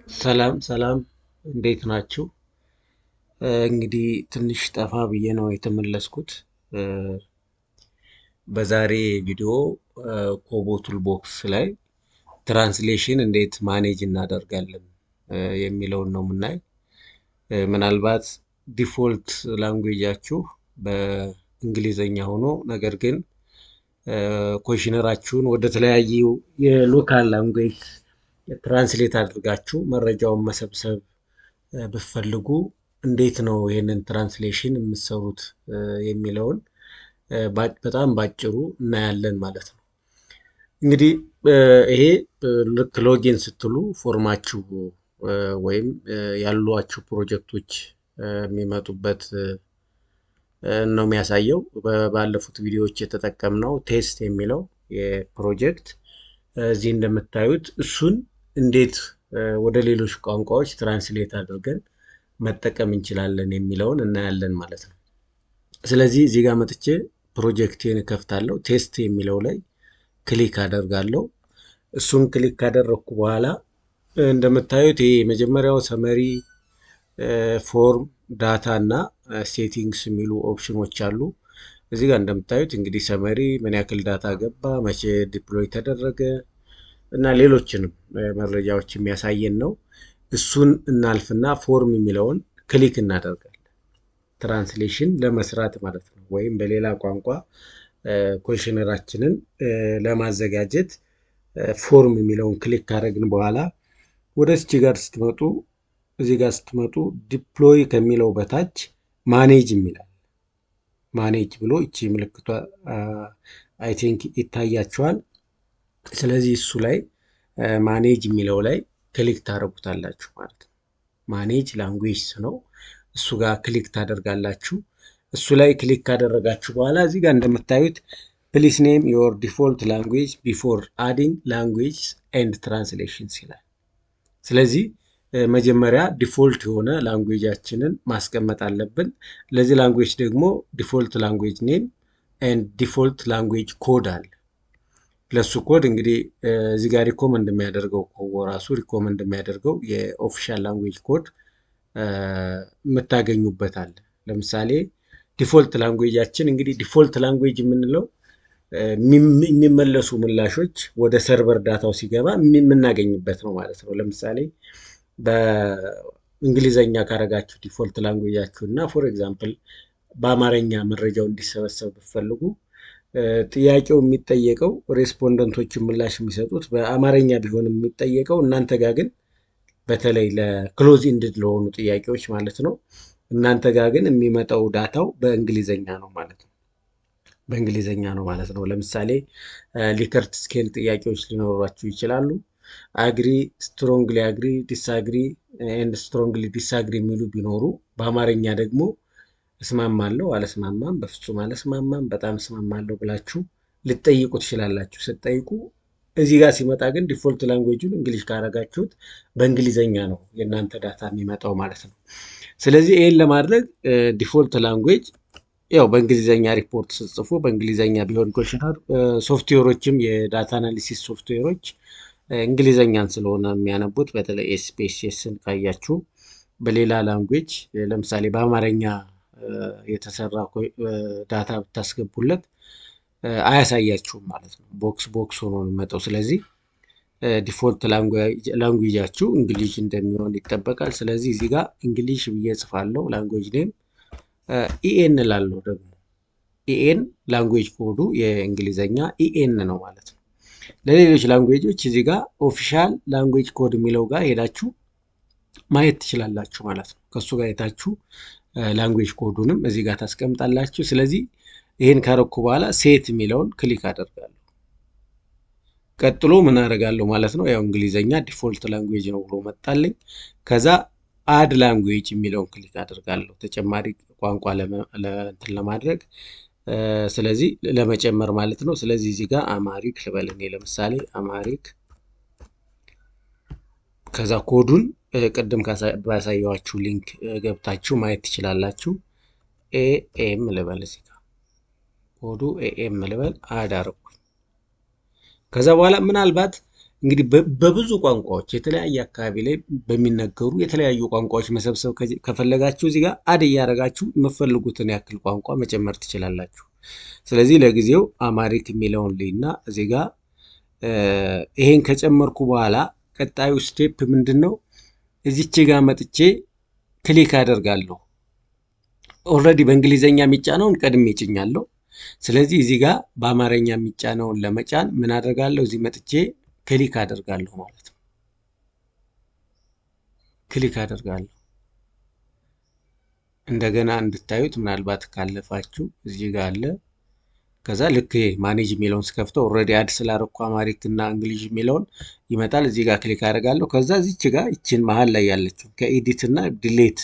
ሰላም ሰላም እንዴት ናችሁ? እንግዲህ ትንሽ ጠፋ ብዬ ነው የተመለስኩት። እ፣ በዛሬ ቪዲዮ ኮቦ ቱል ቦክስ ላይ ትራንስሌሽን እንዴት ማኔጅ እናደርጋለን የሚለውን ነው የምናይ። ምናልባት ዲፎልት ላንጉዌጃችሁ በእንግሊዘኛ ሆኖ ነገር ግን ኮሽነራችሁን ወደ ተለያዩ የሎካል ላንጉዌጅ ትራንስሌት አድርጋችሁ መረጃውን መሰብሰብ ብትፈልጉ እንዴት ነው ይሄንን ትራንስሌሽን የምትሰሩት የሚለውን በጣም ባጭሩ እናያለን ማለት ነው። እንግዲህ ይሄ ልክ ሎጊን ስትሉ ፎርማችሁ ወይም ያሏችሁ ፕሮጀክቶች የሚመጡበት ነው የሚያሳየው። ባለፉት ቪዲዮዎች የተጠቀምነው ቴስት የሚለው የፕሮጀክት እዚህ እንደምታዩት እሱን እንዴት ወደ ሌሎች ቋንቋዎች ትራንስሌት አድርገን መጠቀም እንችላለን የሚለውን እናያለን ማለት ነው። ስለዚህ እዚህ ጋር መጥቼ ፕሮጀክቴን እከፍታለሁ። ቴስት የሚለው ላይ ክሊክ አደርጋለሁ። እሱን ክሊክ ካደረግኩ በኋላ እንደምታዩት ይሄ የመጀመሪያው ሰመሪ፣ ፎርም፣ ዳታ እና ሴቲንግስ የሚሉ ኦፕሽኖች አሉ። እዚህ ጋር እንደምታዩት እንግዲህ ሰመሪ ምን ያክል ዳታ ገባ፣ መቼ ዲፕሎይ ተደረገ እና ሌሎችንም መረጃዎች የሚያሳየን ነው። እሱን እናልፍና ፎርም የሚለውን ክሊክ እናደርጋለን። ትራንስሌሽን ለመስራት ማለት ነው። ወይም በሌላ ቋንቋ ኮሽነራችንን ለማዘጋጀት ፎርም የሚለውን ክሊክ ካደረግን በኋላ ወደ እዚህ ጋር ስትመጡ ዲፕሎይ ከሚለው በታች ማኔጅ የሚላል ማኔጅ ብሎ እቺ ምልክቷ አይ ቲንክ ይታያቸዋል። ስለዚህ እሱ ላይ ማኔጅ የሚለው ላይ ክሊክ ታደርጉታላችሁ ማለት ነው። ማኔጅ ላንጉዌጅ ነው። እሱ ጋር ክሊክ ታደርጋላችሁ። እሱ ላይ ክሊክ ካደረጋችሁ በኋላ እዚህ ጋር እንደምታዩት ፕሊስ ኔም ዮር ዲፎልት ላንጉዌጅ ቢፎር አዲንግ ላንጉዌጅ ኤንድ ትራንስሌሽንስ ይላል። ስለዚህ መጀመሪያ ዲፎልት የሆነ ላንጉዌጃችንን ማስቀመጥ አለብን። ለዚህ ላንጉዌጅ ደግሞ ዲፎልት ላንጉዌጅ ኔም ኤንድ ዲፎልት ላንጉዌጅ ኮድ አለ። ለሱ ኮድ እንግዲህ እዚህ ጋር ሪኮመንድ የሚያደርገው ራሱ ሪኮመንድ የሚያደርገው የኦፊሻል ላንጉዌጅ ኮድ የምታገኙበት አለ። ለምሳሌ ዲፎልት ላንጉዌጃችን እንግዲህ ዲፎልት ላንጉዌጅ የምንለው የሚመለሱ ምላሾች ወደ ሰርቨር ዳታው ሲገባ የምናገኝበት ነው ማለት ነው። ለምሳሌ በእንግሊዘኛ ካረጋችሁ ዲፎልት ላንጉዌጃችሁ እና ፎር ኤግዛምፕል በአማርኛ መረጃው እንዲሰበሰብ ብትፈልጉ ጥያቄው የሚጠየቀው ሬስፖንደንቶችን ምላሽ የሚሰጡት በአማርኛ ቢሆንም የሚጠየቀው እናንተ ጋር ግን በተለይ ለክሎዝ ኢንድድ ለሆኑ ጥያቄዎች ማለት ነው። እናንተ ጋር ግን የሚመጣው ዳታው በእንግሊዘኛ ነው ማለት ነው። በእንግሊዘኛ ነው ማለት ነው። ለምሳሌ ሊከርት ስኬል ጥያቄዎች ሊኖሯችሁ ይችላሉ። አግሪ፣ ስትሮንግሊ አግሪ፣ ዲስአግሪ ኤንድ ስትሮንግሊ ዲስአግሪ የሚሉ ቢኖሩ በአማርኛ ደግሞ እስማማለሁ፣ አልስማማም፣ በፍጹም አልስማማም፣ በጣም እስማማለሁ ብላችሁ ልትጠይቁ ትችላላችሁ። ስትጠይቁ እዚህ ጋር ሲመጣ ግን ዲፎልት ላንጉዌጁን እንግሊሽ ካረጋችሁት በእንግሊዘኛ ነው የእናንተ ዳታ የሚመጣው ማለት ነው። ስለዚህ ይህን ለማድረግ ዲፎልት ላንጉዌጅ ያው በእንግሊዘኛ ሪፖርት ስትጽፉ በእንግሊዘኛ ቢሆን ኮሽነር ሶፍትዌሮችም የዳታ አናሊሲስ ሶፍትዌሮች እንግሊዘኛን ስለሆነ የሚያነቡት በተለይ ኤስፒኤስኤስን ካያችሁ በሌላ ላንጉዌጅ ለምሳሌ በአማርኛ የተሰራ ዳታ ብታስገቡለት አያሳያችሁም ማለት ነው። ቦክስ ሆኖ ነው የሚመጣው። ስለዚህ ዲፎልት ላንጉዌጃችሁ እንግሊሽ እንደሚሆን ይጠበቃል። ስለዚህ እዚህ ጋር እንግሊሽ ብዬ ጽፋለሁ። ላንጉዌጅ ኔም ኢኤን ላለው ደግሞ ኢኤን ላንጉዌጅ ኮዱ የእንግሊዘኛ ኢኤን ነው ማለት ነው። ለሌሎች ላንጉዌጆች እዚህ ጋር ኦፊሻል ላንጉዌጅ ኮድ የሚለው ጋር ሄዳችሁ ማየት ትችላላችሁ ማለት ነው። ከሱ ጋር የታችሁ ላንጉዌጅ ኮዱንም እዚህ ጋር ታስቀምጣላችሁ። ስለዚህ ይህን ካረኩ በኋላ ሴት የሚለውን ክሊክ አደርጋለሁ። ቀጥሎ ምን አደርጋለሁ ማለት ነው? ያው እንግሊዘኛ ዲፎልት ላንጉዌጅ ነው ብሎ መጣልኝ። ከዛ አድ ላንጉዌጅ የሚለውን ክሊክ አደርጋለሁ ተጨማሪ ቋንቋ እንትን ለማድረግ ስለዚህ ለመጨመር ማለት ነው። ስለዚህ እዚህ ጋር አማሪክ ልበል እኔ ለምሳሌ አማሪክ። ከዛ ኮዱን ቅድም ባሳየኋችሁ ሊንክ ገብታችሁ ማየት ትችላላችሁ። ኤኤም ልበል እዚህ ጋር ኮዱ ኤኤም ልበል አድ አደረኩኝ። ከዛ በኋላ ምናልባት እንግዲህ በብዙ ቋንቋዎች የተለያየ አካባቢ ላይ በሚነገሩ የተለያዩ ቋንቋዎች መሰብሰብ ከፈለጋችሁ እዚህ ጋር አድ እያደረጋችሁ የምትፈልጉትን ያክል ቋንቋ መጨመር ትችላላችሁ። ስለዚህ ለጊዜው አማሪክ የሚለውን ልይና እዚህ ጋር ይሄን ከጨመርኩ በኋላ ቀጣዩ ስቴፕ ምንድን ነው? እዚች ጋር መጥቼ ክሊክ አደርጋለሁ። ኦልሬዲ በእንግሊዘኛ የሚጫነውን ቀድሜ ጭኛለሁ። ስለዚህ እዚህ ጋር በአማርኛ የሚጫነውን ለመጫን ምን አደርጋለሁ? እዚህ መጥቼ ክሊክ አደርጋለሁ ማለት ነው። ክሊክ አደርጋለሁ። እንደገና እንድታዩት ምናልባት ካለፋችሁ እዚህ ጋር አለ። ከዛ ልክ ማኔጅ የሚለውን ስከፍተው ኦልሬዲ አድ ስላደረኩ አማሪክ እና እንግሊዝ የሚለውን ይመጣል። እዚህ ጋር ክሊክ አደርጋለሁ። ከዛ እዚች ጋር ይችን መሀል ላይ ያለችው ከኤዲት እና ዲሌት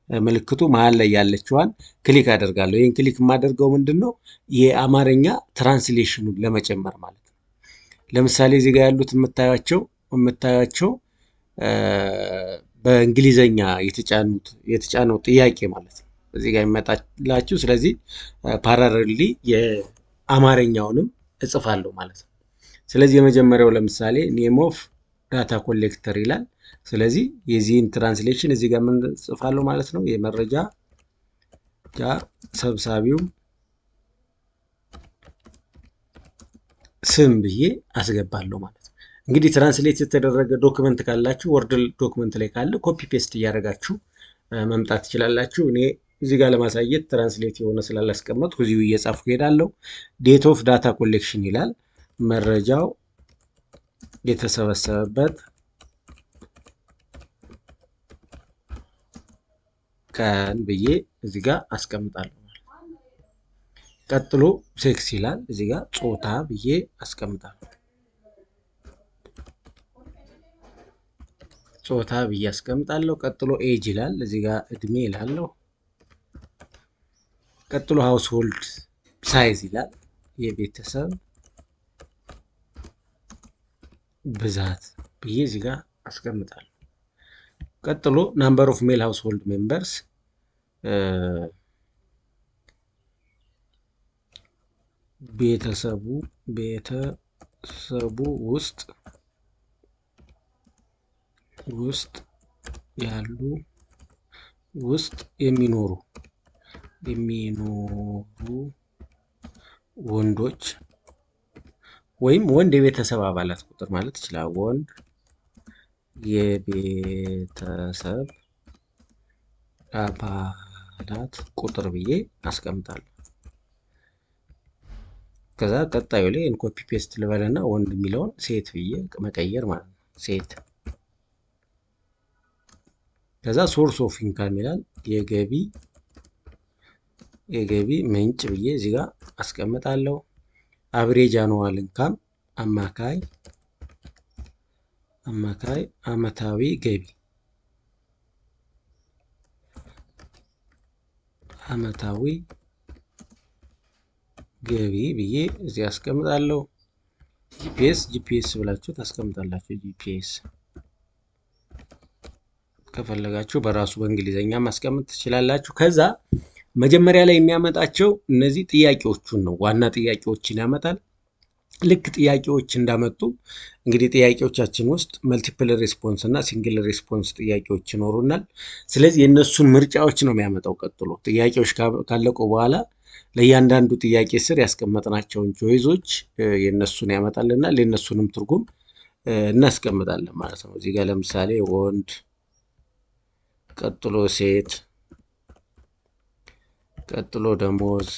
ምልክቱ መሀል ላይ ያለችዋን ክሊክ አደርጋለሁ። ይህን ክሊክ የማደርገው ምንድን ነው? የአማርኛ ትራንስሌሽኑን ለመጨመር ማለት ነው። ለምሳሌ እዚህ ጋር ያሉት የምታዩቸው በእንግሊዘኛ የተጫነው ጥያቄ ማለት ነው እዚህ ጋር ይመጣላችሁ። ስለዚህ ፓራሌሊ የአማርኛውንም እጽፋለሁ ማለት ነው። ስለዚህ የመጀመሪያው ለምሳሌ ኔም ኦፍ ዳታ ኮሌክተር ይላል። ስለዚህ የዚህን ትራንስሌሽን እዚህ ጋር ምን ጽፋለሁ ማለት ነው? የመረጃ ሰብሳቢው ስም ብዬ አስገባለሁ ማለት ነው። እንግዲህ ትራንስሌት የተደረገ ዶክመንት ካላችሁ ወርድ ዶክመንት ላይ ካለ ኮፒ ፔስት እያደረጋችሁ መምጣት ትችላላችሁ። እኔ እዚህ ጋር ለማሳየት ትራንስሌት የሆነ ስላላስቀመጥኩ እዚሁ እየጻፍኩ ሄዳለሁ። ዴት ኦፍ ዳታ ኮሌክሽን ይላል። መረጃው የተሰበሰበበት ቀን ብዬ እዚህ ጋር አስቀምጣለሁ። ቀጥሎ ሴክስ ይላል። እዚህ ጋር ጾታ ብዬ አስቀምጣለሁ። ጾታ ብዬ አስቀምጣለሁ። ቀጥሎ ኤጅ ይላል። እዚህ ጋር እድሜ ይላለሁ። ቀጥሎ ሃውስሆልድ ሳይዝ ይላል። የቤተሰብ ብዛት ብዬ እዚህ ጋር አስቀምጣለሁ። ቀጥሎ ናምበር ኦፍ ሜል ሃውስሆልድ ሜምበርስ ቤተሰቡ ውስጥ ያሉ የሚኖሩ ወንዶች ወይም ወንድ የቤተሰብ አባላት ቁጥር ማለት ይችላል። ወንድ የቤተሰብ አባላት ቁጥር ብዬ አስቀምጣለሁ። ከዛ ቀጣዩ ላይ ኮፒ ፔስት ልበልና ወንድ የሚለውን ሴት ብዬ መቀየር ማለት ነው። ሴት። ከዛ ሶርስ ኦፍ ኢንካም ይላል። የገቢ ምንጭ ብዬ እዚህ ጋር አስቀምጣለሁ። አብሬጅ አኑዋል ኢንካም አማካይ አመታዊ ገቢ ብዬ እዚህ አስቀምጣለሁ። ጂፒኤስ ብላችሁ ታስቀምጣላችሁ። ጂፒኤስ ከፈለጋችሁ በራሱ በእንግሊዘኛ ማስቀመጥ ትችላላችሁ። ከዛ መጀመሪያ ላይ የሚያመጣቸው እነዚህ ጥያቄዎቹን ነው። ዋና ጥያቄዎችን ያመጣል። ልክ ጥያቄዎች እንዳመጡ እንግዲህ ጥያቄዎቻችን ውስጥ መልቲፕል ሬስፖንስ እና ሲንግል ሬስፖንስ ጥያቄዎች ይኖሩናል። ስለዚህ የእነሱን ምርጫዎች ነው የሚያመጣው። ቀጥሎ ጥያቄዎች ካለቁ በኋላ ለእያንዳንዱ ጥያቄ ስር ያስቀመጥናቸውን ቾይዞች የእነሱን ያመጣልና የእነሱንም ትርጉም እናስቀምጣለን ማለት ነው። እዚህ ጋር ለምሳሌ ወንድ፣ ቀጥሎ ሴት፣ ቀጥሎ ደሞዝ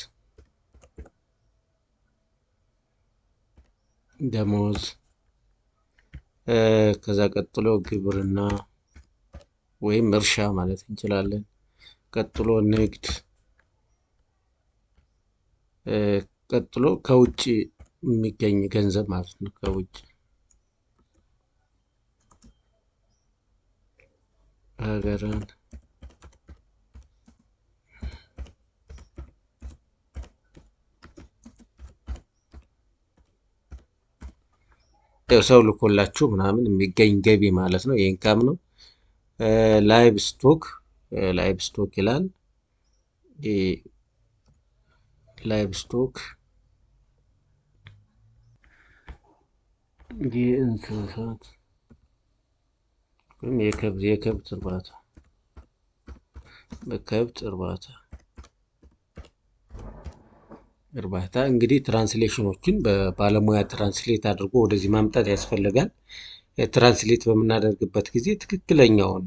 ከዛ ቀጥሎ ግብርና ወይም እርሻ ማለት እንችላለን። ቀጥሎ ንግድ፣ ቀጥሎ ከውጭ የሚገኝ ገንዘብ ማለት ነው። ከውጭ ሀገርን ሰው ልኮላችሁ ምናምን የሚገኝ ገቢ ማለት ነው። የኢንካም ነው። ላይቭ ስቶክ ይላል። ላይቭ ስቶክ የእንስሳት ወይም የከብት እርባታ በከብት እርባታ እንግዲህ ትራንስሌሽኖችን በባለሙያ ትራንስሌት አድርጎ ወደዚህ ማምጣት ያስፈልጋል። ትራንስሌት በምናደርግበት ጊዜ ትክክለኛውን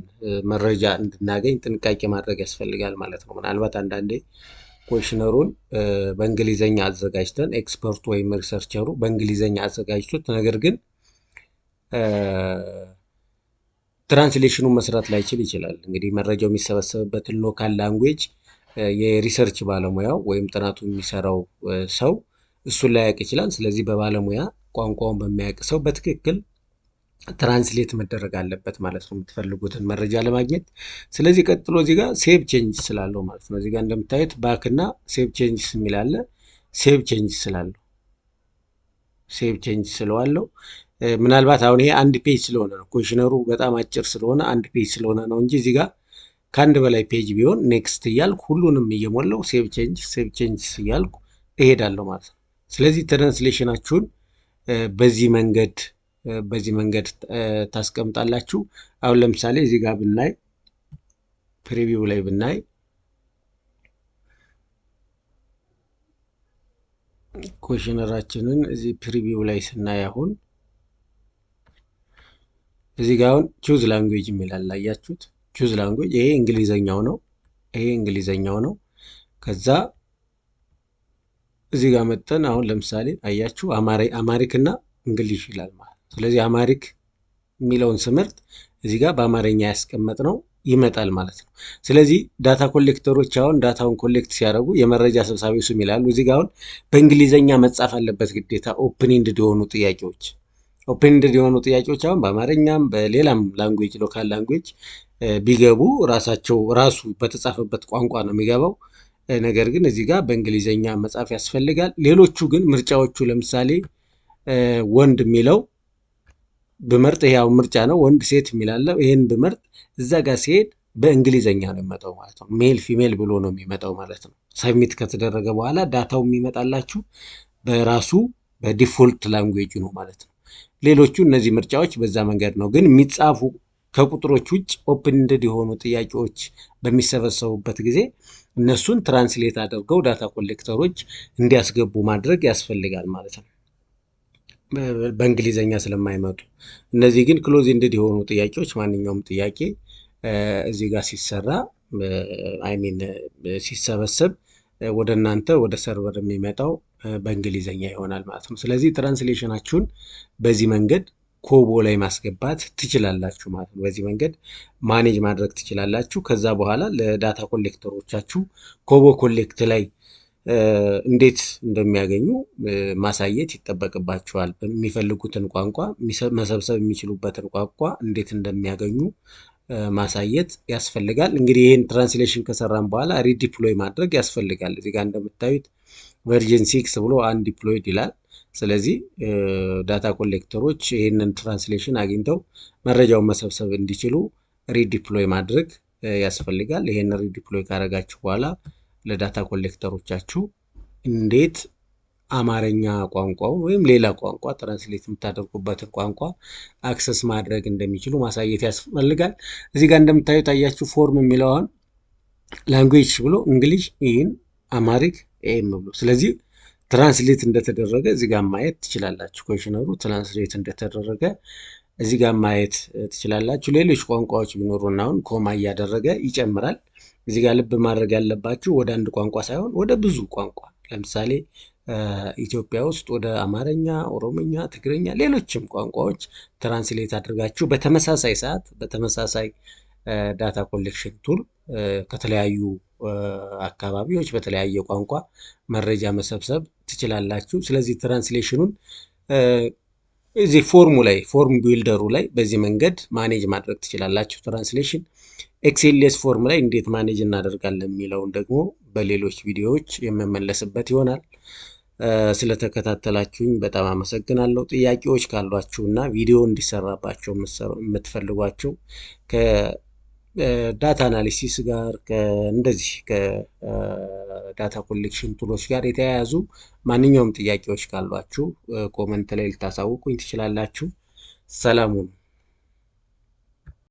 መረጃ እንድናገኝ ጥንቃቄ ማድረግ ያስፈልጋል ማለት ነው። ምናልባት አንዳንዴ ኮሽነሩን በእንግሊዘኛ አዘጋጅተን ኤክስፐርቱ ወይም ሪሰርቸሩ በእንግሊዘኛ አዘጋጅቶት ነገር ግን ትራንስሌሽኑን መስራት ላይችል ይችላል። እንግዲህ መረጃው የሚሰበሰብበትን ሎካል ላንጉዌጅ የሪሰርች ባለሙያው ወይም ጥናቱ የሚሰራው ሰው እሱን ላያውቅ ይችላል። ስለዚህ በባለሙያ ቋንቋውን በሚያውቅ ሰው በትክክል ትራንስሌት መደረግ አለበት ማለት ነው የምትፈልጉትን መረጃ ለማግኘት። ስለዚህ ቀጥሎ እዚህ ጋር ሴቭ ቼንጅ ስላለው ማለት ነው። እዚህ ጋር እንደምታዩት ባክ እና ሴቭ ቼንጅ የሚል አለ። ሴቭ ቼንጅ ስላለው ሴቭ ቼንጅ ስለዋለው ምናልባት አሁን ይሄ አንድ ፔጅ ስለሆነ ነው፣ ኮሽነሩ በጣም አጭር ስለሆነ አንድ ፔጅ ስለሆነ ነው እንጂ እዚህ ጋር ከአንድ በላይ ፔጅ ቢሆን ኔክስት እያልኩ ሁሉንም እየሞላው ሴቭ ቼንጅ እያልኩ እሄዳለሁ ማለት ነው። ስለዚህ ትራንስሌሽናችሁን በዚህ መንገድ ታስቀምጣላችሁ። አሁን ለምሳሌ እዚህ ጋር ብናይ ፕሪቪው ላይ ብናይ ኮሽነራችንን እዚህ ፕሪቪው ላይ ስናይ አሁን እዚህ ጋር አሁን ቹዝ ላንጉዌጅ የሚላል አያችሁት? ቹዝ ላንጉዌጅ ይሄ እንግሊዘኛው ነው። ከዛ እዚህ ጋር መጠን አሁን ለምሳሌ አያችሁ አማሪክ እና እንግሊሽ ይላል ማለት ነው። ስለዚህ አማሪክ የሚለውን ስምርት እዚህ ጋር በአማርኛ ያስቀመጥ ነው ይመጣል ማለት ነው። ስለዚህ ዳታ ኮሌክተሮች አሁን ዳታውን ኮሌክት ሲያደርጉ የመረጃ ሰብሳቢው ስም ይላሉ። እዚህ ጋር አሁን በእንግሊዘኛ መጻፍ አለበት ግዴታ ኦፕን ኢንድድ የሆኑ ጥያቄዎች አሁን በአማርኛም በሌላም ላንጉዌጅ ሎካል ላንጉዌጅ ቢገቡ ራሱ በተጻፈበት ቋንቋ ነው የሚገባው። ነገር ግን እዚህ ጋር በእንግሊዘኛ መጻፍ ያስፈልጋል። ሌሎቹ ግን ምርጫዎቹ ለምሳሌ ወንድ የሚለው ብመርጥ ያው ምርጫ ነው። ወንድ ሴት የሚላለው ይሄን ብመርጥ እዛ ጋር ሲሄድ በእንግሊዘኛ ነው የሚመጣው ማለት ነው። ሜል ፊሜል ብሎ ነው የሚመጣው ማለት ነው። ሰብሚት ከተደረገ በኋላ ዳታው የሚመጣላችሁ በራሱ በዲፎልት ላንጉዌጅ ነው ማለት ነው። ሌሎቹ እነዚህ ምርጫዎች በዛ መንገድ ነው። ግን የሚጻፉ ከቁጥሮች ውጭ ኦፕን ኢንድድ የሆኑ ጥያቄዎች በሚሰበሰቡበት ጊዜ እነሱን ትራንስሌት አድርገው ዳታ ኮሌክተሮች እንዲያስገቡ ማድረግ ያስፈልጋል ማለት ነው፣ በእንግሊዘኛ ስለማይመጡ። እነዚህ ግን ክሎዝ ኢንድድ የሆኑ ጥያቄዎች ማንኛውም ጥያቄ እዚህ ጋር ሲሰራ ሲሰበሰብ ወደ እናንተ ወደ ሰርቨር የሚመጣው በእንግሊዘኛ ይሆናል ማለት ነው። ስለዚህ ትራንስሌሽናችሁን በዚህ መንገድ ኮቦ ላይ ማስገባት ትችላላችሁ ማለት ነው። በዚህ መንገድ ማኔጅ ማድረግ ትችላላችሁ። ከዛ በኋላ ለዳታ ኮሌክተሮቻችሁ ኮቦ ኮሌክት ላይ እንዴት እንደሚያገኙ ማሳየት ይጠበቅባቸዋል። የሚፈልጉትን ቋንቋ መሰብሰብ የሚችሉበትን ቋንቋ እንዴት እንደሚያገኙ ማሳየት ያስፈልጋል። እንግዲህ ይህን ትራንስሌሽን ከሰራን በኋላ ሪዲፕሎይ ማድረግ ያስፈልጋል። እዚህ ጋር እንደምታዩት ቨርዥን 6 ብሎ አንዲፕሎይድ ይላል። ስለዚህ ዳታ ኮሌክተሮች ይህንን ትራንስሌሽን አግኝተው መረጃውን መሰብሰብ እንዲችሉ ሪዲፕሎይ ማድረግ ያስፈልጋል። ይህን ሪዲፕሎይ ካደረጋችሁ በኋላ ለዳታ ኮሌክተሮቻችሁ እንዴት አማርኛ ቋንቋውን ወይም ሌላ ቋንቋ ትራንስሌት የምታደርጉበትን ቋንቋ አክሰስ ማድረግ እንደሚችሉ ማሳየት ያስፈልጋል። እዚህ ጋር እንደምታዩት አያችሁ ፎርም የሚለውን ላንጉዌጅ ብሎ እንግሊሽ ኢን አማሪክ ኤም ብሎ፣ ስለዚህ ትራንስሌት እንደተደረገ እዚህ ጋር ማየት ትችላላችሁ። ኮሽነሩ ትራንስሌት እንደተደረገ እዚህ ጋር ማየት ትችላላችሁ። ሌሎች ቋንቋዎች ቢኖሩና አሁን ኮማ እያደረገ ይጨምራል። እዚህ ጋር ልብ ማድረግ ያለባችሁ ወደ አንድ ቋንቋ ሳይሆን ወደ ብዙ ቋንቋ፣ ለምሳሌ ኢትዮጵያ ውስጥ ወደ አማርኛ፣ ኦሮምኛ፣ ትግርኛ፣ ሌሎችም ቋንቋዎች ትራንስሌት አድርጋችሁ በተመሳሳይ ሰዓት በተመሳሳይ ዳታ ኮሌክሽን ቱል ከተለያዩ አካባቢዎች በተለያየ ቋንቋ መረጃ መሰብሰብ ትችላላችሁ። ስለዚህ ትራንስሌሽኑን እዚህ ፎርም ቢልደሩ ላይ በዚህ መንገድ ማኔጅ ማድረግ ትችላላችሁ። ትራንስሌሽን ኤክስኤልኤስ ፎርም ላይ እንዴት ማኔጅ እናደርጋለን የሚለውን ደግሞ በሌሎች ቪዲዮዎች የምመለስበት ይሆናል። ስለተከታተላችሁኝ በጣም አመሰግናለሁ። ጥያቄዎች ካሏችሁ እና ቪዲዮ እንዲሰራባቸው የምትፈልጓቸው ዳታ አናሊሲስ ጋር እንደዚህ ከዳታ ኮሌክሽን ቱሎች ጋር የተያያዙ ማንኛውም ጥያቄዎች ካሏችሁ ኮመንት ላይ ልታሳውቁኝ ትችላላችሁ። ሰላም ሁኑ።